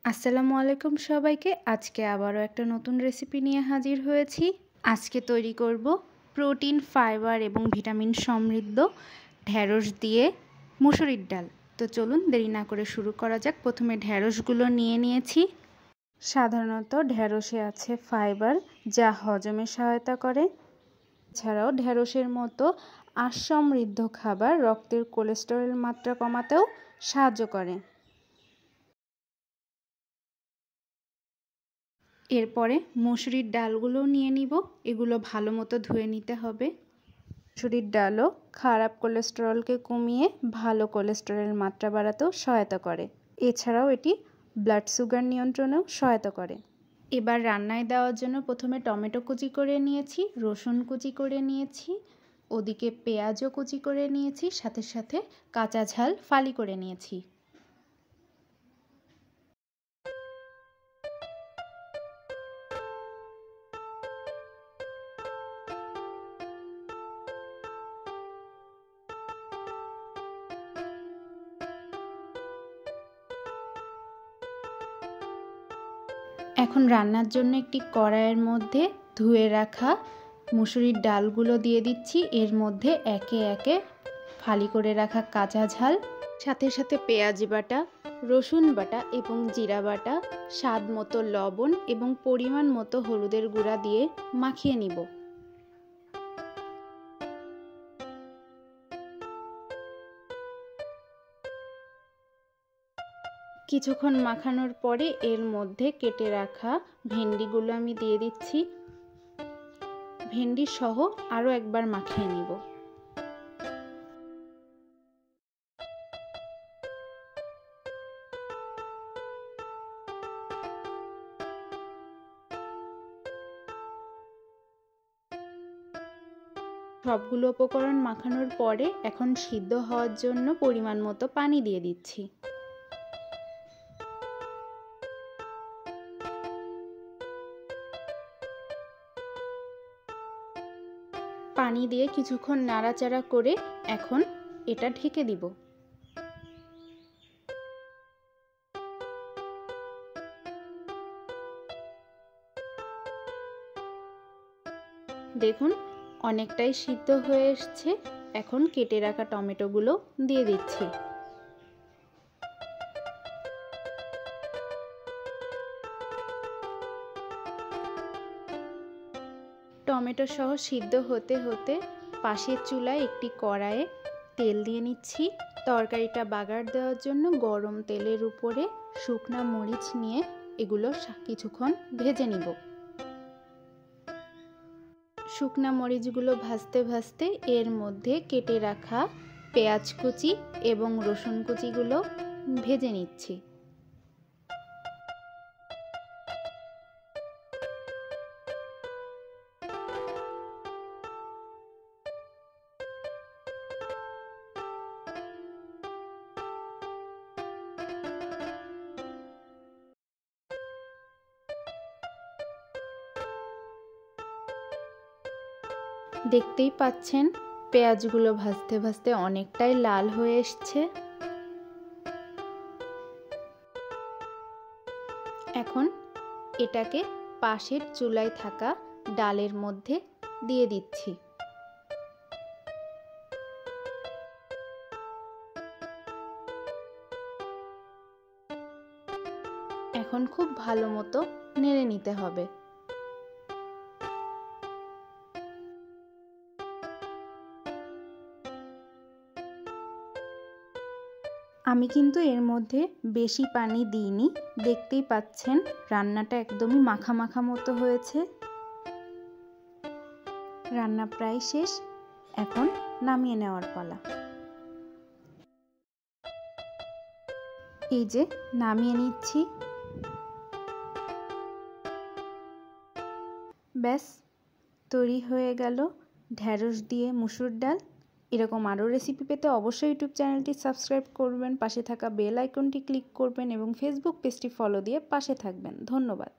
আসসালামু আলাইকুম সবাইকে। আজকে আবারও একটা নতুন রেসিপি নিয়ে হাজির হয়েছি। আজকে তৈরি করব প্রোটিন, ফাইবার এবং ভিটামিন সমৃদ্ধ ঢ্যাঁড়স দিয়ে মুসুরির ডাল। তো চলুন দেরি না করে শুরু করা যাক। প্রথমে ঢ্যাঁড়সগুলো নিয়েছি। সাধারণত ঢ্যাঁড়সে আছে ফাইবার, যা হজমে সহায়তা করে। এছাড়াও ঢ্যাঁড়সের মতো আঁশ সমৃদ্ধ খাবার রক্তের কোলেস্টেরল মাত্রা কমাতেও সাহায্য করে। এরপরে মসুরির ডালগুলো নিয়ে নিব। এগুলো ভালো মতো ধুয়ে নিতে হবে। মসুরির ডালও খারাপ কোলেস্টেরলকে কমিয়ে ভালো কোলেস্টেরল মাত্রা বাড়াতেও সহায়তা করে। এছাড়াও এটি ব্লাড সুগার নিয়ন্ত্রণেও সহায়তা করে। এবার রান্নায় দেওয়ার জন্য প্রথমে টমেটো কুচি করে নিয়েছি, রসুন কুচি করে নিয়েছি, ওদিকে পেঁয়াজও কুচি করে নিয়েছি, সাথে সাথে কাঁচা ঝাল ফালি করে নিয়েছি। এখন রান্নার জন্য একটি কড়াইয়ের মধ্যে ধুয়ে রাখা মুসুরির ডালগুলো দিয়ে দিচ্ছি। এর মধ্যে একে একে ফালি করে রাখা কাঁচা ঝাল, সাথে সাথে পেঁয়াজ বাটা, রসুন বাটা এবং জিরা বাটা, স্বাদ মতো লবণ এবং পরিমাণ মতো হলুদের গুঁড়া দিয়ে মাখিয়ে নিব। কিছুক্ষণ মাখানোর পরে এর মধ্যে কেটে রাখা ভেন্ডিগুলো আমি দিয়ে দিচ্ছি। ভেন্ডি সহ আরও একবার মাখিয়ে নিব। সবগুলো উপকরণ মাখানোর পরে এখন সিদ্ধ হওয়ার জন্য পরিমাণ মতো পানি দিয়ে দিচ্ছি। পানি দিয়ে কিছুক্ষণ নাড়াচাড়া করে এখন এটা ঢেকে দিব। দেখুন অনেকটাই সিদ্ধ হয়ে এসছে। এখন কেটে রাখা টমেটোগুলো দিয়ে দিচ্ছি। টমেটো সহ সিদ্ধ হতে হতে পাশের চুলায় একটি কড়াইয়ে তেল দিয়ে নিচ্ছি। তরকারিটা বাগার দেওয়ার জন্য গরম তেলের উপরে শুকনা মরিচ নিয়ে এগুলো কিছুক্ষণ ভেজে নিব। শুকনা মরিচগুলো ভাজতে ভাজতে এর মধ্যে কেটে রাখা পেঁয়াজ কুচি এবং রসুন কুচিগুলো ভেজে নিচ্ছি। দেখতেই পাচ্ছেন পেঁয়াজগুলো ভাজতে ভাজতে অনেকটাই লাল হয়ে এসছে। এখন এটাকে পাশের চুলায় থাকা ডালের মধ্যে দিয়ে দিচ্ছি। এখন খুব ভালো মতো নেড়ে নিতে হবে। আমি কিন্তু এর মধ্যে বেশি পানি দিইনি। দেখতেই পাচ্ছেন রান্নাটা একদমই মাখা মাখা মতো হয়েছে। রান্না প্রায় শেষ, এখন নামিয়ে নেওয়ার পালা। এই যে নামিয়ে নিচ্ছি। ব্যাস তৈরি হয়ে গেল ঢ্যাঁড়স দিয়ে মুসুর ডাল। এরকম আরও রেসিপি পেতে অবশ্যই ইউটিউব চ্যানেলটি সাবস্ক্রাইব করবেন, পাশে থাকা বেল আইকনটি ক্লিক করবেন এবং ফেসবুক পেজটি ফলো দিয়ে পাশে থাকবেন। ধন্যবাদ।